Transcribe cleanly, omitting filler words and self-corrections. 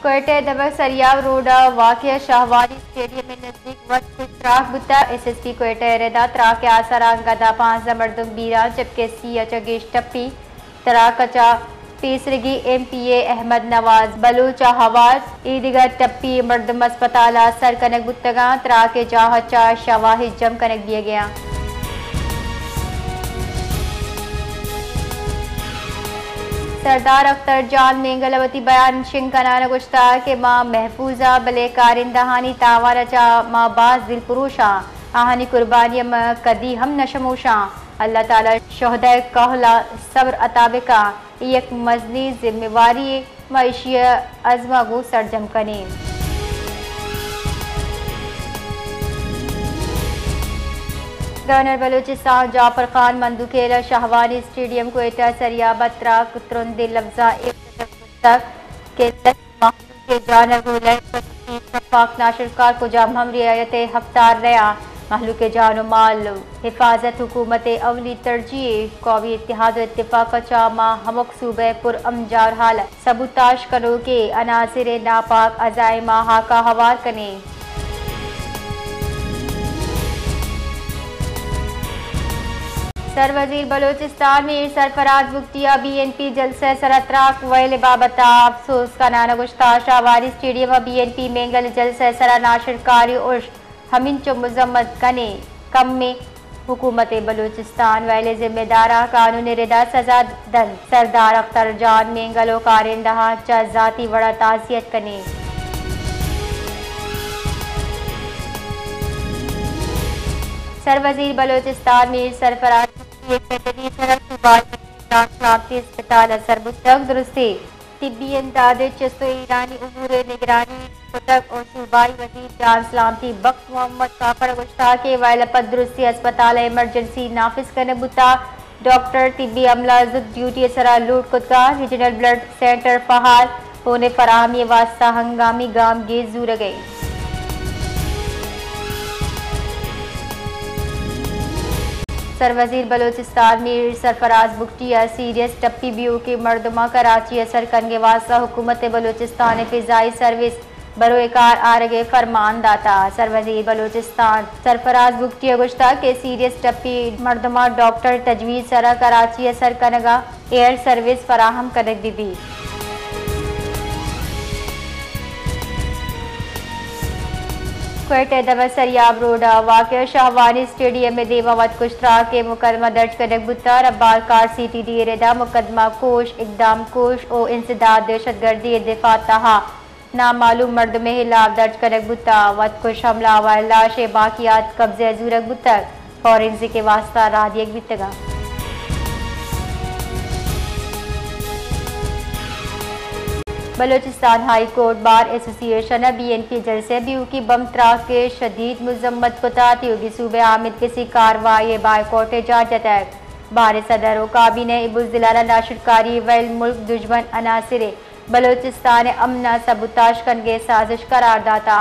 कोयटे दबक सरियाव road वाक़िया शाहवारी stadium में नजदीक वक्त कुछ त्राक बुता SSP कोयटे रेदा त्राक आसरा गदा 5 मर्दुम बीरा जबकि सी चगेश टप्पी तराकचा पीसरगी MPA अहमद नवाज बलूचा हवाज ईदिगर टप्पी मर्दुम अस्पताल सर कनक बुतगा त्राक जाहचा शवाहिद जम कनक दिया गया। सरदार अख्तर जान मेंगलवती बयान शिंकना गुश्ता के माँ महफूजा बले कारिंदहानी तावारचा माँ बाज दिल पुरुषा आहानी कुर्बानी कदी हम नशमोशा अल्लाह ताला शोहदा कहला सब्र अताबिका एक मजली जिम्मेवारी मईशी अजमा गो सरजम कने। गवर्नर बलूचिस्तान जाफर खान मंदुखेला शाहवानी स्टेडियम कोयटा सरिया बत्रा कुतरंदे लफ्जा तक के के जानब पाक नाशरकार को जाम हम रियायत हफ्तार रहा महलू के जान माल हिफाजत हुकूमत अवली तरजीह कौमी इत्तेहाद इत्तेफाक चामा हमक सूबे पुर अमजार हालत सबूताश करो के अनासिर नापाक अजायमा हाका हवार कने। सरवजीर बलूचिस्तान में सरफराज बुख्तिया BNP जलसे सरत्राक वैल बाबता अफसोस का नाना गुश्ता शाहवारी स्टेडियम BNP मेंगल जलसे सरा नाशरकारी उर्श हमिंचो मुजम्मत कने कम में हुकूमत बलूचिस्तान वैले जिम्मेदारा कानून रिदा सजा दन सरदार अख्तर जान मेंगलो कारिंदहा चा जाती बड़ा ताजियत कने। सरवजीर बलूचिस्तान में सरफराज अस्पताल असरबुतक दुरुस्ती तिब्बी इंदाद चस्तो ईरानी उमूर निगरानी पुतक और सूबाई वजीर जान सलामती बख्श मोहम्मद काफर गुश्ता के वायलपत दुरुस्ती अस्पताल इमरजेंसी नाफिज करने बुता डॉक्टर तिब्बी अमला जुद ड्यूटी सरा लूट कुत्ता रीजनल ब्लड सेंटर फहाल होने फराहमी वास्ता हंगामी गाम गेज जूर गई। सरवजीर बलूचिस्तान मीर सरफराज बुख्तिया सीरियस टप्पी बीओ के मर्दमा कराची असर कनगे वास्ता हुकूमत बलूचिस्तान फिजाई सर्विस बरोकार आरगे फरमान दाता सरवजीर बलूचिस्तान सरफराज बुख्तिया गुश्ता के सीरियस टप्पी मर्दमा डॉक्टर तजवीज सरा कराची असर कनगा एयर सर्विस फराहम करक दी। कोयटे दबक सरियाब रोड वाक़िया शाहवानी स्टेडियम में देवावत कुश्तरा के मुकदमा दर्ज करक बुता रब्बार कार CTD रेदा मुकदमा कोश इकदाम कोश ओ इंसदाद दहशतगर्दी दिफा तहा नामालूम मर्द में हिलाफ दर्ज करक बुता वत कुश हमला व लाश बाकियात कब्जे जूरक बुतक फॉरेंसिक के वास्ता रादियक बितगा। Balochistan high court bar association BNP जलसे बीयू की बम त्राक के शदीद मुजम्मत को ताती होगी सूबे आमिद किसी कार्रवाई बायकॉट इजाजत है बार सदर काबीने इबुज़दिलाला नाशरकारी वैल मुल्क दुश्मन अनासिर बलूचिस्तान अमना सबूताश कनगे साजिश करार दाता।